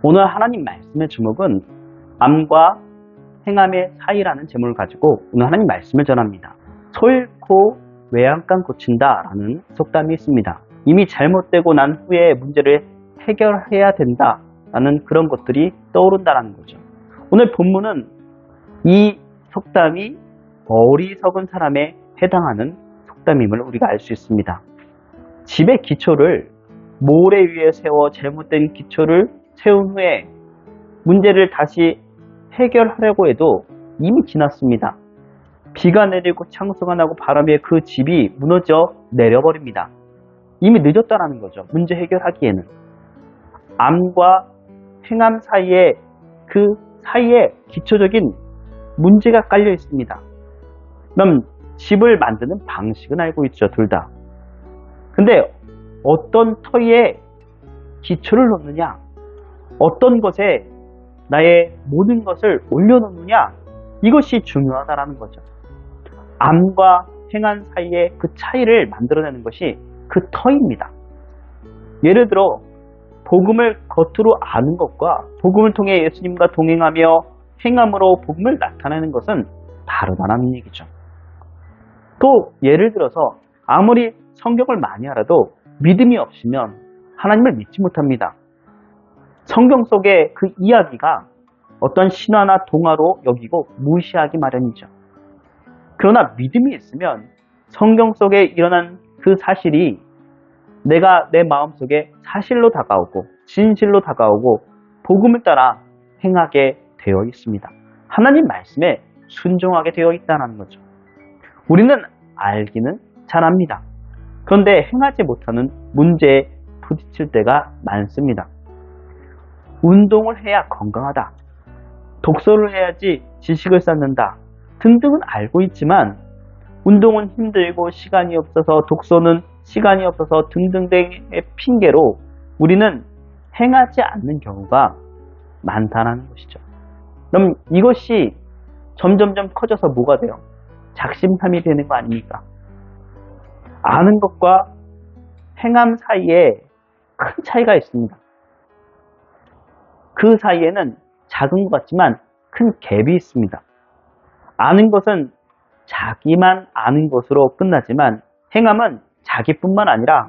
오늘 하나님 말씀의 제목은 암과 행암의 사이라는 제목을 가지고 오늘 하나님 말씀을 전합니다. 소 잃고 외양간 고친다 라는 속담이 있습니다. 이미 잘못되고 난 후에 문제를 해결해야 된다 라는 그런 것들이 떠오른다는 거죠. 오늘 본문은 이 속담이 어리석은 사람에 해당하는 속담임을 우리가 알 수 있습니다. 집의 기초를 모래 위에 세워 잘못된 기초를 세운 후에 문제를 다시 해결하려고 해도 이미 지났습니다. 비가 내리고 창수가 나고 바람에 그 집이 무너져 내려버립니다. 이미 늦었다라는 거죠. 문제 해결하기에는. 암과 행암 사이에 그 사이에 기초적인 문제가 깔려 있습니다. 그럼 집을 만드는 방식은 알고 있죠, 둘 다. 근데 어떤 터에 기초를 놓느냐, 어떤 것에 나의 모든 것을 올려놓느냐, 이것이 중요하다라는 거죠. 암과 행암 사이의 그 차이를 만들어내는 것이 그 터입니다. 예를 들어 복음을 겉으로 아는 것과 복음을 통해 예수님과 동행하며 행함으로 복음을 나타내는 것은 다르다는 얘기죠. 또 예를 들어서 아무리 성경을 많이 알아도 믿음이 없으면 하나님을 믿지 못합니다. 성경 속의 그 이야기가 어떤 신화나 동화로 여기고 무시하기 마련이죠. 그러나 믿음이 있으면 성경 속에 일어난 그 사실이 내가 내 마음속에 사실로 다가오고 진실로 다가오고 복음을 따라 행하게 되어 있습니다. 하나님 말씀에 순종하게 되어 있다는 거죠. 우리는 알기는 잘합니다. 그런데 행하지 못하는 문제에 부딪힐 때가 많습니다. 운동을 해야 건강하다, 독서를 해야지 지식을 쌓는다 등등은 알고 있지만 운동은 힘들고 시간이 없어서, 독서는 시간이 없어서 등등등의 핑계로 우리는 행하지 않는 경우가 많다는 것이죠. 그럼 이것이 점점점 커져서 뭐가 돼요? 작심삼일이 되는 거 아닙니까? 아는 것과 행함 사이에 큰 차이가 있습니다. 그 사이에는 작은 것 같지만 큰 갭이 있습니다. 아는 것은 자기만 아는 것으로 끝나지만 행함은 자기뿐만 아니라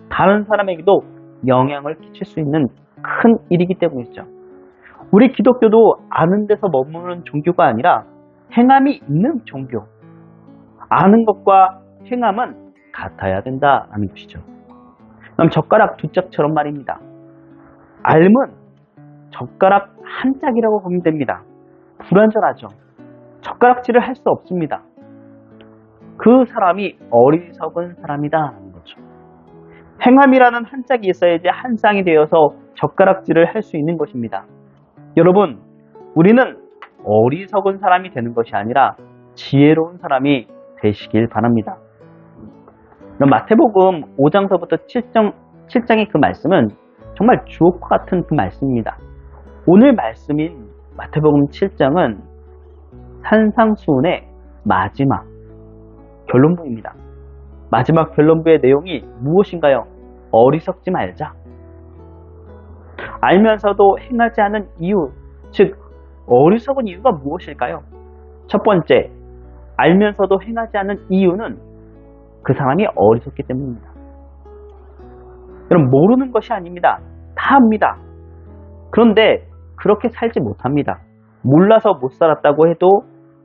다른 사람에게도 영향을 끼칠 수 있는 큰 일이기 때문이죠. 우리 기독교도 아는 데서 머무는 종교가 아니라 행함이 있는 종교. 아는 것과 행함은 같아야 된다는 것이죠. 그럼 젓가락 두 짝처럼 말입니다. 알면 젓가락 한 짝이라고 보면 됩니다. 불완전하죠. 젓가락질을 할 수 없습니다. 그 사람이 어리석은 사람이다라는 거죠. 행함이라는 한 짝이 있어야지 한 쌍이 되어서 젓가락질을 할 수 있는 것입니다. 여러분, 우리는 어리석은 사람이 되는 것이 아니라 지혜로운 사람이 되시길 바랍니다. 그럼 마태복음 5장서부터 7장의 그 말씀은 정말 주옥과 같은 그 말씀입니다. 오늘 말씀인 마태복음 7장은 산상수훈의 마지막 결론부입니다. 마지막 결론부의 내용이 무엇인가요? 어리석지 말자. 알면서도 행하지 않은 이유, 즉 어리석은 이유가 무엇일까요? 첫 번째, 알면서도 행하지 않은 이유는 그 사람이 어리석기 때문입니다. 여러분, 모르는 것이 아닙니다. 다 합니다. 그런데 그렇게 살지 못합니다. 몰라서 못 살았다고 해도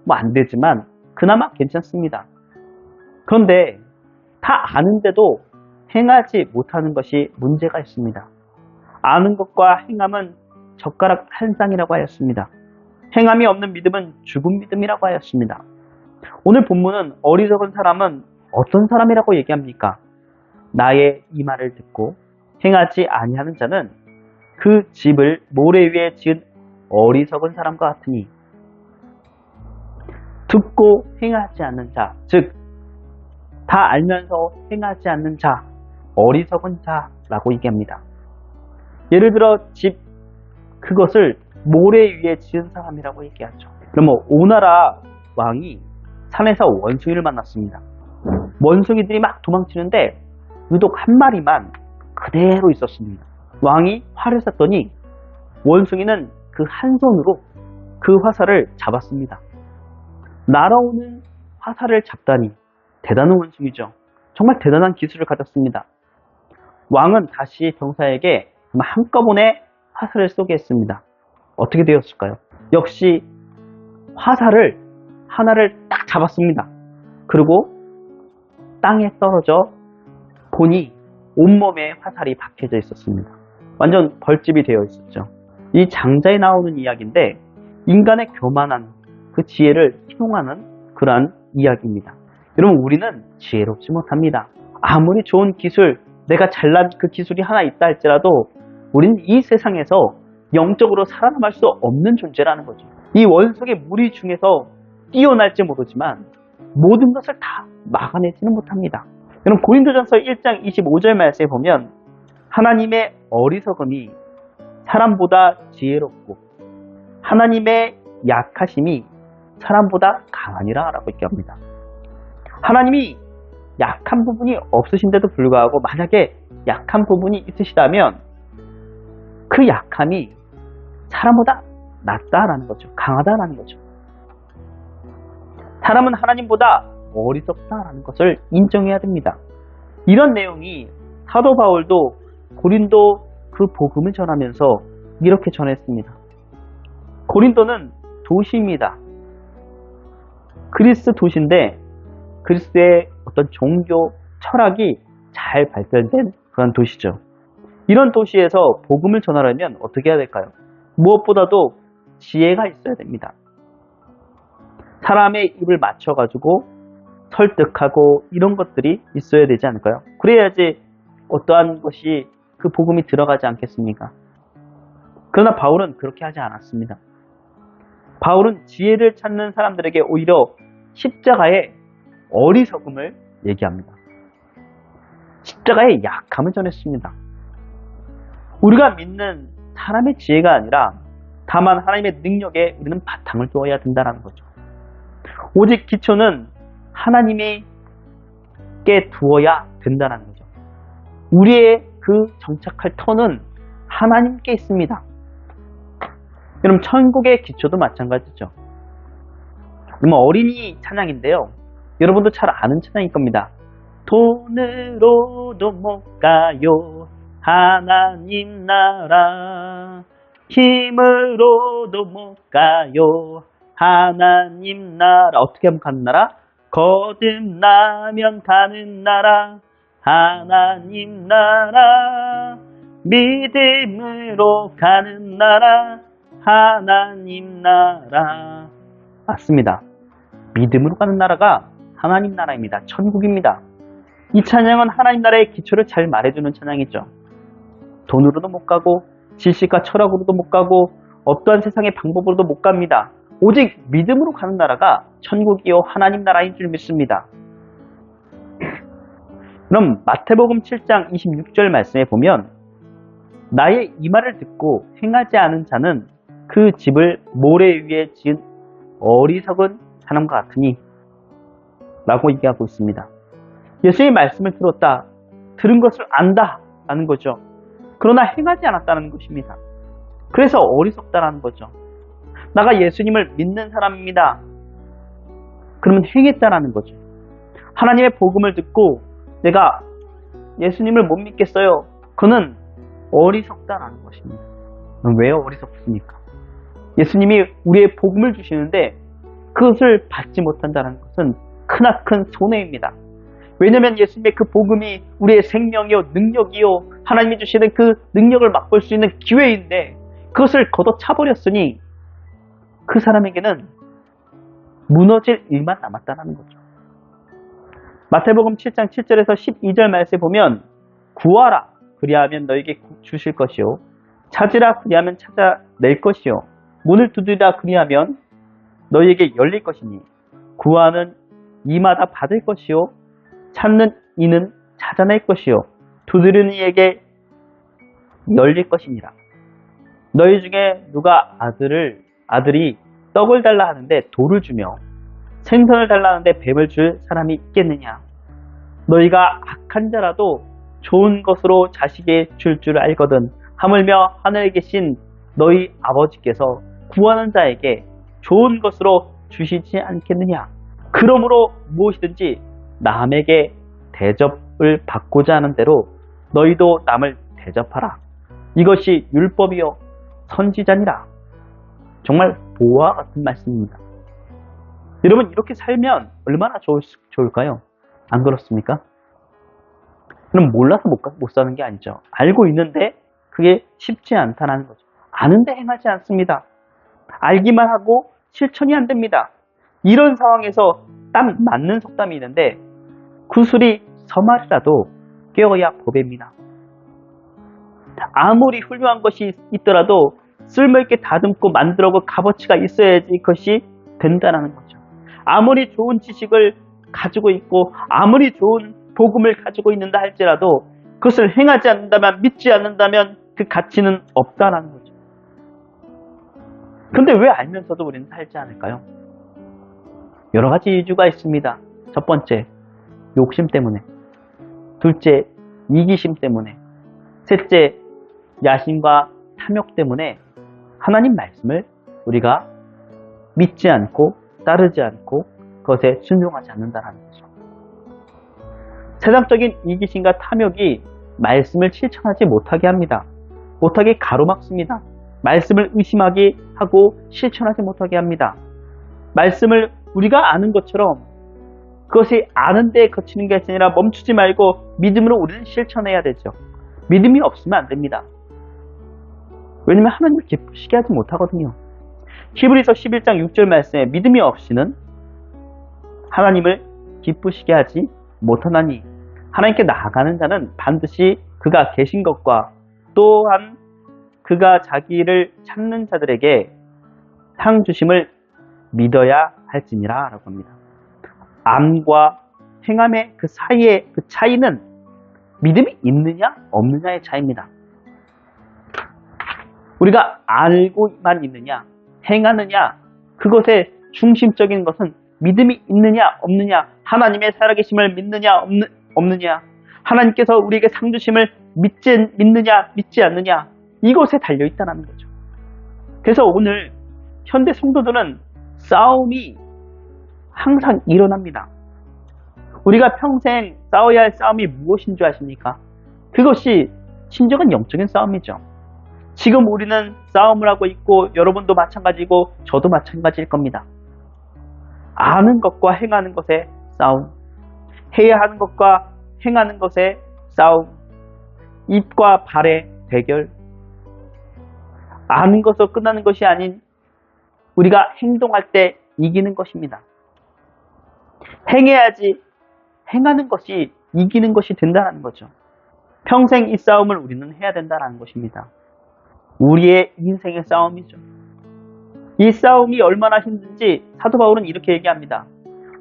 뭐 안 되지만 그나마 괜찮습니다. 그런데 다 아는데도 행하지 못하는 것이 문제가 있습니다. 아는 것과 행함은 젓가락 한 쌍이라고 하였습니다. 행함이 없는 믿음은 죽은 믿음이라고 하였습니다. 오늘 본문은 어리석은 사람은 어떤 사람이라고 얘기합니까? 나의 이 말을 듣고 행하지 아니하는 자는 그 집을 모래 위에 지은 어리석은 사람과 같으니, 듣고 행하지 않는 자, 즉 다 알면서 행하지 않는 자, 어리석은 자라고 얘기합니다. 예를 들어 집, 그것을 모래 위에 지은 사람이라고 얘기하죠. 그러면 오나라 왕이 산에서 원숭이를 만났습니다. 원숭이들이 막 도망치는데 유독 한 마리만 그대로 있었습니다. 왕이 활을 쐈더니 원숭이는 그 한 손으로 그 화살을 잡았습니다. 날아오는 화살을 잡다니 대단한 원숭이죠. 정말 대단한 기술을 가졌습니다. 왕은 다시 병사에게 한꺼번에 화살을 쏘게 했습니다. 어떻게 되었을까요? 역시 화살을 하나를 딱 잡았습니다. 그리고 땅에 떨어져 보니 온몸에 화살이 박혀져 있었습니다. 완전 벌집이 되어 있었죠. 이 장자에 나오는 이야기인데 인간의 교만한 그 지혜를 희롱하는 그러한 이야기입니다. 여러분, 우리는 지혜롭지 못합니다. 아무리 좋은 기술, 내가 잘난 그 기술이 하나 있다 할지라도 우리는 이 세상에서 영적으로 살아남을 수 없는 존재라는 거죠. 이 원석의 무리 중에서 뛰어날지 모르지만 모든 것을 다 막아내지는 못합니다. 여러분, 고린도전서 1장 25절 말씀에 보면 하나님의 어리석음이 사람보다 지혜롭고 하나님의 약하심이 사람보다 강하니라 라고 얘기합니다. 하나님이 약한 부분이 없으신데도 불구하고 만약에 약한 부분이 있으시다면 그 약함이 사람보다 낫다라는 거죠. 강하다라는 거죠. 사람은 하나님보다 어리석다라는 것을 인정해야 됩니다. 이런 내용이 사도 바울도 고린도 그 복음을 전하면서 이렇게 전했습니다. 고린도는 도시입니다. 그리스 도시인데 그리스의 어떤 종교 철학이 잘 발달된 그런 도시죠. 이런 도시에서 복음을 전하려면 어떻게 해야 될까요? 무엇보다도 지혜가 있어야 됩니다. 사람의 입을 맞춰가지고 설득하고 이런 것들이 있어야 되지 않을까요? 그래야지 어떠한 것이 그 복음이 들어가지 않겠습니까? 그러나 바울은 그렇게 하지 않았습니다. 바울은 지혜를 찾는 사람들에게 오히려 십자가의 어리석음을 얘기합니다. 십자가의 약함을 전했습니다. 우리가 믿는 사람의 지혜가 아니라 다만 하나님의 능력에 우리는 바탕을 두어야 된다는 거죠. 오직 기초는 하나님께 두어야 된다는 거죠. 우리의 그 정착할 터는 하나님께 있습니다. 여러분, 천국의 기초도 마찬가지죠. 어린이 찬양인데요. 여러분도 잘 아는 찬양일 겁니다. 돈으로도 못 가요 하나님 나라, 힘으로도 못 가요 하나님 나라. 어떻게 하면 가는 나라? 거듭나면 가는 나라, 하나님 나라. 믿음으로 가는 나라, 하나님 나라. 맞습니다. 믿음으로 가는 나라가 하나님 나라입니다. 천국입니다. 이 찬양은 하나님 나라의 기초를 잘 말해주는 찬양이죠. 돈으로도 못 가고 지식과 철학으로도 못 가고 어떠한 세상의 방법으로도 못 갑니다. 오직 믿음으로 가는 나라가 천국이요 하나님 나라인 줄 믿습니다. 그럼 마태복음 7장 26절 말씀에 보면 나의 이 말을 듣고 행하지 않은 자는 그 집을 모래 위에 지은 어리석은 사람과 같으니 라고 얘기하고 있습니다. 예수의 말씀을 들었다, 들은 것을 안다 라는 거죠. 그러나 행하지 않았다는 것입니다. 그래서 어리석다라는 거죠. 나가 예수님을 믿는 사람입니다. 그러면 행했다라는 거죠. 하나님의 복음을 듣고 내가 예수님을 못 믿겠어요. 그는 어리석다라는 것입니다. 왜 어리석습니까? 예수님이 우리의 복음을 주시는데 그것을 받지 못한다는 것은 크나큰 손해입니다. 왜냐하면 예수님의 그 복음이 우리의 생명이요 능력이요 하나님이 주시는 그 능력을 맛볼 수 있는 기회인데 그것을 걷어차버렸으니 그 사람에게는 무너질 일만 남았다는 거죠. 마태복음 7장 7절에서 12절 말씀에 보면 구하라 그리하면 너에게 주실 것이요 찾으라 그리하면 찾아낼 것이요 문을 두드리라 그리하면 너희에게 열릴 것이니 구하는 이마다 받을 것이요 찾는 이는 찾아낼 것이요 두드리는 이에게 열릴 것이니라. 너희 중에 누가 아들이 떡을 달라 하는데 돌을 주며 생선을 달라 하는데 뱀을 줄 사람이 있겠느냐. 너희가 악한 자라도 좋은 것으로 자식에게 줄 알거든 하물며 하늘에 계신 너희 아버지께서 구하는 자에게 좋은 것으로 주시지 않겠느냐. 그러므로 무엇이든지 남에게 대접을 받고자 하는 대로 너희도 남을 대접하라. 이것이 율법이요 선지자니라. 정말 보화 같은 말씀입니다. 여러분, 이렇게 살면 얼마나 좋을까요? 안 그렇습니까? 그럼 몰라서 못 사는 게 아니죠. 알고 있는데 그게 쉽지 않다는 거죠. 아는데 행하지 않습니다. 알기만 하고 실천이 안 됩니다. 이런 상황에서 딱 맞는 속담이 있는데, 구슬이 서말이라도 꿰어야 법입니다. 아무리 훌륭한 것이 있더라도 쓸모있게 다듬고 만들어고 값어치가 있어야지 그것이 된다는 거죠. 아무리 좋은 지식을 가지고 있고 아무리 좋은 복음을 가지고 있는다 할지라도 그것을 행하지 않는다면, 믿지 않는다면 그 가치는 없다라는 거죠. 그런데 왜 알면서도 우리는 살지 않을까요? 여러 가지 이유가 있습니다. 첫 번째, 욕심 때문에. 둘째, 이기심 때문에. 셋째, 야심과 탐욕 때문에 하나님 말씀을 우리가 믿지 않고 따르지 않고 그것에 순종하지 않는다는 거죠. 세상적인 이기심과 탐욕이 말씀을 실천하지 못하게 합니다. 못하게 가로막습니다. 말씀을 의심하게 하고 실천하지 못하게 합니다. 말씀을 우리가 아는 것처럼 그것이 아는 데 거치는 게 아니라 멈추지 말고 믿음으로 우리는 실천해야 되죠. 믿음이 없으면 안 됩니다. 왜냐면 하나님을 기쁘시게 하지 못하거든요. 히브리서 11장 6절 말씀에 믿음이 없이는 하나님을 기쁘시게 하지 못하나니, 하나님께 나아가는 자는 반드시 그가 계신 것과 또한 그가 자기를 찾는 자들에게 상 주심을 믿어야 할지니라 라고 합니다. 암과 행함의 그 사이의 그 차이는 믿음이 있느냐 없느냐의 차이입니다. 우리가 알고만 있느냐 행하느냐, 그것의 중심적인 것은 믿음이 있느냐 없느냐, 하나님의 살아계심을 믿느냐 없느냐, 하나님께서 우리에게 상 주심을 믿느냐 믿지 않느냐, 이것에 달려있다는 거죠. 그래서 오늘 현대 성도들은 싸움이 항상 일어납니다. 우리가 평생 싸워야 할 싸움이 무엇인 줄 아십니까? 그것이 진정한 영적인 싸움이죠. 지금 우리는 싸움을 하고 있고 여러분도 마찬가지고 저도 마찬가지일 겁니다. 아는 것과 행하는 것의 싸움, 해야 하는 것과 행하는 것의 싸움, 입과 발의 대결. 아는 것으로 끝나는 것이 아닌 우리가 행동할 때 이기는 것입니다. 행해야지 행하는 것이 이기는 것이 된다는 거죠. 평생 이 싸움을 우리는 해야 된다는 것입니다. 우리의 인생의 싸움이죠. 이 싸움이 얼마나 힘든지 사도 바울은 이렇게 얘기합니다.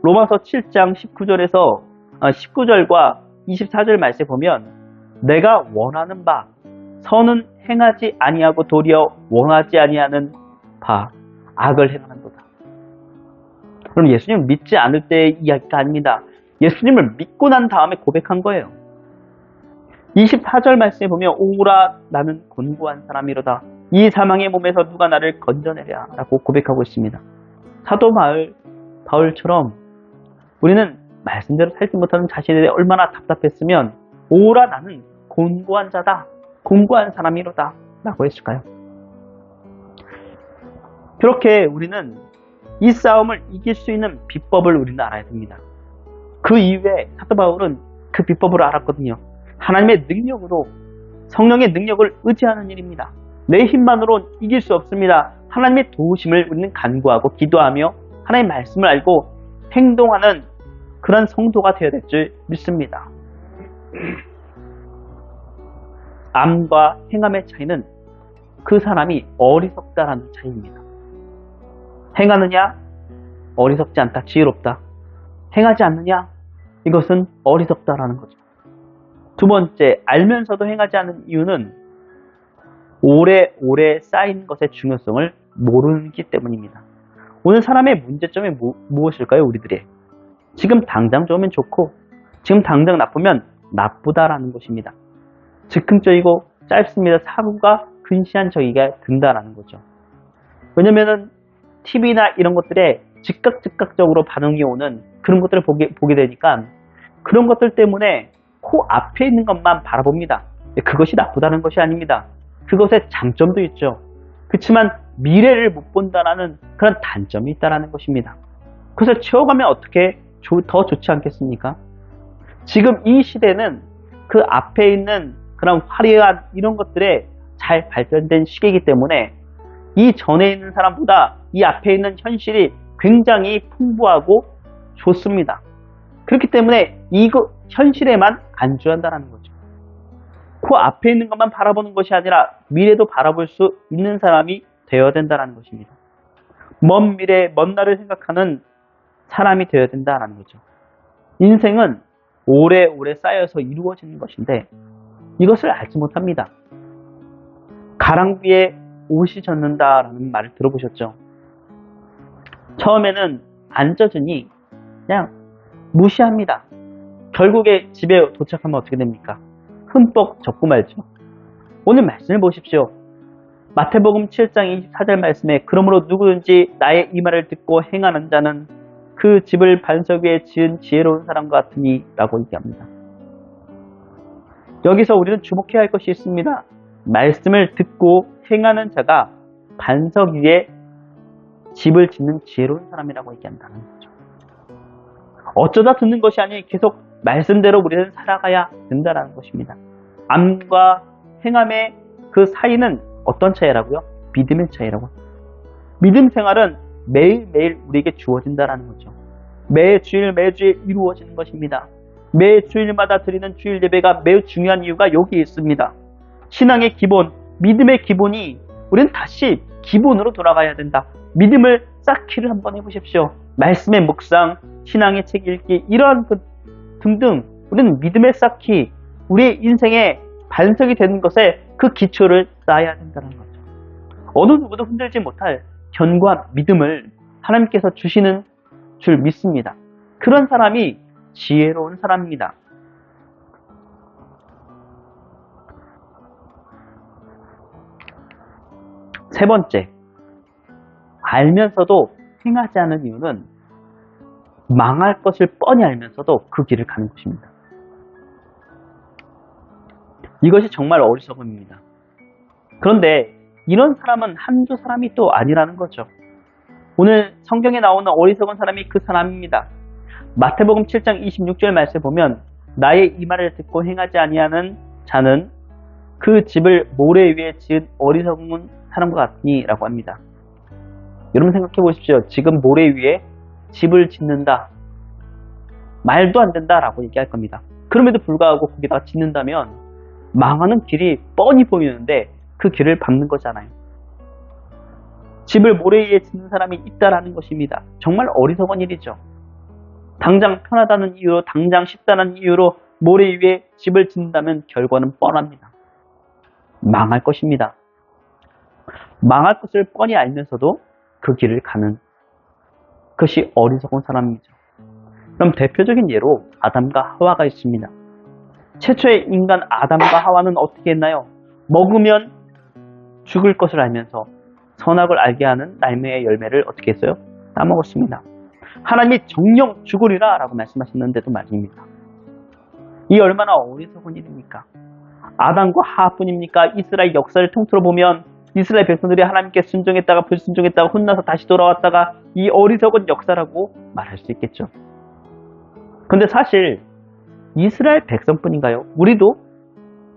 로마서 7장 19절과 24절 말씀에 보면, 내가 원하는 바 선은 행하지 아니하고 도리어 원하지 아니하는 바 악을 행하는도다. 그럼 예수님을 믿지 않을 때의 이야기가 아닙니다. 예수님을 믿고 난 다음에 고백한 거예요. 24절 말씀에 보면, 오라 나는 곤고한 사람이로다. 이 사망의 몸에서 누가 나를 건져내랴 라고 고백하고 있습니다. 사도 바울처럼 우리는 말씀대로 살지 못하는 자신에 대해 얼마나 답답했으면 오라 나는 곤고한 자다, 곤고한 사람이로다 라고 했을까요? 그렇게 우리는 이 싸움을 이길 수 있는 비법을 우리는 알아야 됩니다. 그 이후에 사도 바울은 그 비법을 알았거든요. 하나님의 능력으로, 성령의 능력을 의지하는 일입니다. 내 힘만으로 이길 수 없습니다. 하나님의 도우심을 우리는 간구하고 기도하며 하나님의 말씀을 알고 행동하는 그런 성도가 되어야 될 줄 믿습니다. 암과 행함의 차이는 그 사람이 어리석다라는 차이입니다. 행하느냐? 어리석지 않다, 지혜롭다. 행하지 않느냐? 이것은 어리석다라는 거죠. 두 번째, 알면서도 행하지 않는 이유는 오래오래 쌓인 것의 중요성을 모르기 때문입니다. 오늘 사람의 문제점이 무엇일까요? 우리들의 지금 당장 좋으면 좋고 지금 당장 나쁘면 나쁘다라는 것입니다. 즉흥적이고 짧습니다. 사고가 근시한 저기가 든다라는 거죠. 왜냐면은 TV나 이런 것들에 즉각적으로 반응이 오는 그런 것들을 보게 되니까 그런 것들 때문에 코 앞에 있는 것만 바라봅니다. 그것이 나쁘다는 것이 아닙니다. 그것의 장점도 있죠. 그렇지만 미래를 못 본다라는 그런 단점이 있다는 것입니다. 그것을 채워가면 어떻게 더 좋지 않겠습니까? 지금 이 시대는 그 앞에 있는 그런 화려한 이런 것들에 잘 발전된 시기이기 때문에 이 전에 있는 사람보다 이 앞에 있는 현실이 굉장히 풍부하고 좋습니다. 그렇기 때문에 이거 현실에만 안주한다는 거죠. 그 앞에 있는 것만 바라보는 것이 아니라 미래도 바라볼 수 있는 사람이 되어야 된다는 것입니다. 먼 미래, 먼 날을 생각하는 사람이 되어야 된다는 거죠. 인생은 오래오래 쌓여서 이루어지는 것인데 이것을 알지 못합니다. 가랑비에 옷이 젖는다라는 말을 들어보셨죠? 처음에는 안 젖으니 그냥 무시합니다. 결국에 집에 도착하면 어떻게 됩니까? 흠뻑 젖고 말죠. 오늘 말씀을 보십시오. 마태복음 7장 24절 말씀에 그러므로 누구든지 나의 이 말을 듣고 행하는 자는 그 집을 반석 위에 지은 지혜로운 사람과 같으니 라고 얘기합니다. 여기서 우리는 주목해야 할 것이 있습니다. 말씀을 듣고 행하는 자가 반석 위에 집을 짓는 지혜로운 사람이라고 얘기한다는 거죠. 어쩌다 듣는 것이 아니 계속 말씀대로 우리는 살아가야 된다는 것입니다. 암과 행함의 그 사이는 어떤 차이라고요? 믿음의 차이라고. 믿음 생활은 매일매일 우리에게 주어진다는 거죠. 매주일 이루어지는 것입니다. 매 주일마다 드리는 주일 예배가 매우 중요한 이유가 여기에 있습니다. 신앙의 기본, 믿음의 기본이 우리는 다시 기본으로 돌아가야 된다. 믿음을 쌓기를 한번 해보십시오. 말씀의 묵상, 신앙의 책 읽기 이러한 등등 우리는 믿음의 쌓기, 우리의 인생의 반석이 되는 것에 그 기초를 쌓아야 된다는 거죠. 어느 누구도 흔들지 못할 견고한 믿음을 하나님께서 주시는 줄 믿습니다. 그런 사람이 지혜로운 사람입니다. 세 번째, 알면서도 행하지 않은 이유는 망할 것을 뻔히 알면서도 그 길을 가는 것입니다. 이것이 정말 어리석음입니다. 그런데 이런 사람은 한두 사람이 또 아니라는 거죠. 오늘 성경에 나오는 어리석은 사람이 그 사람입니다. 마태복음 7장 26절 말씀을 보면 나의 이 말을 듣고 행하지 아니하는 자는 그 집을 모래 위에 지은 어리석은 사람과 같으니 라고 합니다. 여러분 생각해 보십시오. 지금 모래 위에 집을 짓는다. 말도 안 된다 라고 얘기할 겁니다. 그럼에도 불구하고 거기다가 짓는다면 망하는 길이 뻔히 보이는데 그 길을 밟는 거잖아요. 집을 모래 위에 짓는 사람이 있다라는 것입니다. 정말 어리석은 일이죠. 당장 편하다는 이유로, 당장 쉽다는 이유로 모래 위에 집을 짓는다면 결과는 뻔합니다. 망할 것입니다. 망할 것을 뻔히 알면서도 그 길을 가는 것이 어리석은 사람이죠. 그럼 대표적인 예로 아담과 하와가 있습니다. 최초의 인간 아담과 하와는 어떻게 했나요? 먹으면 죽을 것을 알면서 선악을 알게 하는 나무의 열매를 어떻게 했어요? 따먹었습니다. 하나님이 정령 죽으리라 라고 말씀하셨는데도 말입니다. 이 얼마나 어리석은 일입니까? 아담과 하와뿐입니까? 이스라엘 역사를 통틀어 보면 이스라엘 백성들이 하나님께 순종했다가 불순종했다가 혼나서 다시 돌아왔다가 이 어리석은 역사라고 말할 수 있겠죠. 근데 사실 이스라엘 백성뿐인가요? 우리도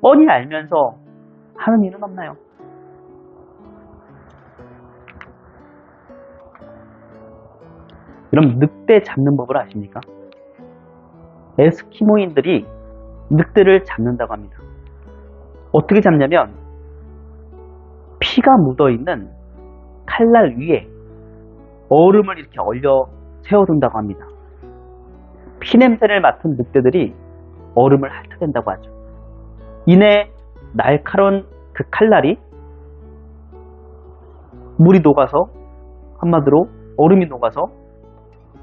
뻔히 알면서 하는 일은 없나요? 여러분 늑대 잡는 법을 아십니까? 에스키모인들이 늑대를 잡는다고 합니다. 어떻게 잡냐면 피가 묻어있는 칼날 위에 얼음을 이렇게 얼려 세워둔다고 합니다. 피냄새를 맡은 늑대들이 얼음을 핥아댄다고 하죠. 이내 날카로운 그 칼날이 물이 녹아서 한마디로 얼음이 녹아서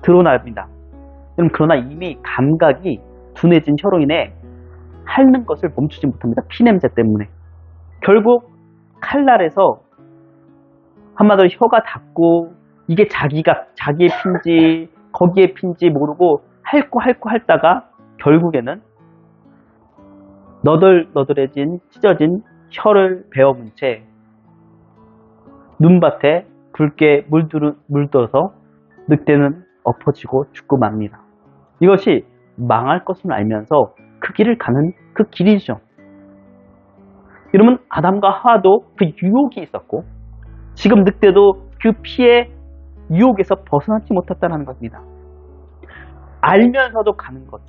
드러납니다. 그러나 이미 감각이 둔해진 혀로 인해 핥는 것을 멈추지 못합니다. 피냄새 때문에. 결국 칼날에서 한마디로 혀가 닿고 이게 자기의 피인지 거기에 피인지 모르고 핥고 하다가 결국에는 너덜너덜해진 찢어진 혀를 베어문 채 눈밭에 붉게 물들어서 늑대는 엎어지고 죽고 맙니다. 이것이 망할 것을 알면서 그 길을 가는 그 길이죠. 이러면 아담과 하와도 그 유혹이 있었고 지금 늑대도 그 피의 유혹에서 벗어나지 못했다는 겁니다. 알면서도 가는 것.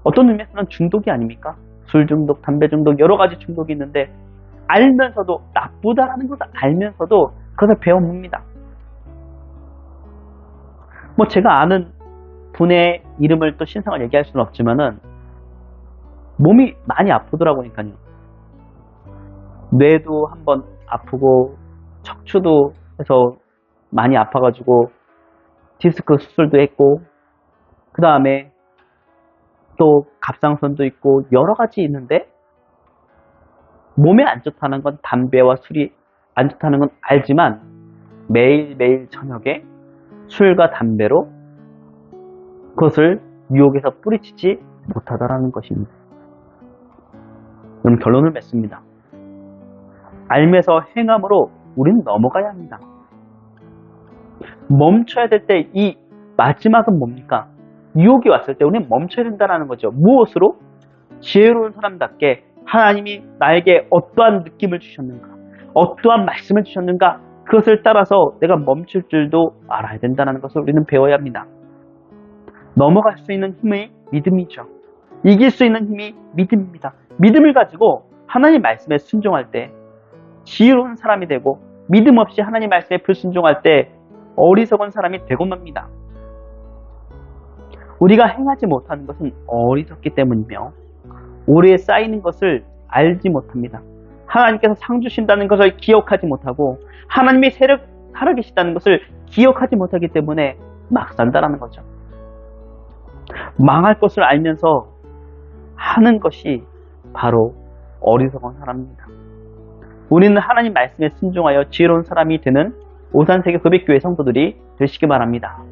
어떤 의미에서는 중독이 아닙니까? 술 중독, 담배 중독, 여러 가지 중독이 있는데 알면서도 나쁘다라는 것을 알면서도 그것을 배워봅니다. 뭐 제가 아는 분의 이름을 또 신상을 얘기할 수는 없지만은 몸이 많이 아프더라고니까요. 뇌도 한번 아프고 척추도 해서 많이 아파가지고 디스크 수술도 했고 그 다음에 또 갑상선도 있고 여러 가지 있는데 몸에 안 좋다는 건 담배와 술이 안 좋다는 건 알지만 매일매일 저녁에 술과 담배로 그것을 유혹해서 뿌리치지 못하다라는 것입니다. 그럼 결론을 맺습니다. 알면서 행함으로 우리는 넘어가야 합니다. 멈춰야 될 때 이 마지막은 뭡니까? 유혹이 왔을 때 우리는 멈춰야 된다는 거죠. 무엇으로? 지혜로운 사람답게 하나님이 나에게 어떠한 느낌을 주셨는가, 어떠한 말씀을 주셨는가, 그것을 따라서 내가 멈출 줄도 알아야 된다는 것을 우리는 배워야 합니다. 넘어갈 수 있는 힘이 믿음이죠. 이길 수 있는 힘이 믿음입니다. 믿음을 가지고 하나님 말씀에 순종할 때 지혜로운 사람이 되고 믿음 없이 하나님 말씀에 불순종할 때 어리석은 사람이 되고 맙니다. 우리가 행하지 못하는 것은 어리석기 때문이며 오래 쌓이는 것을 알지 못합니다. 하나님께서 상 주신다는 것을 기억하지 못하고 하나님이 살아계시다는 것을 기억하지 못하기 때문에 막 산다는 거죠. 망할 것을 알면서 하는 것이 바로 어리석은 사람입니다. 우리는 하나님 말씀에 순종하여 지혜로운 사람이 되는 오산세계 고백교회 성도들이 되시기 바랍니다.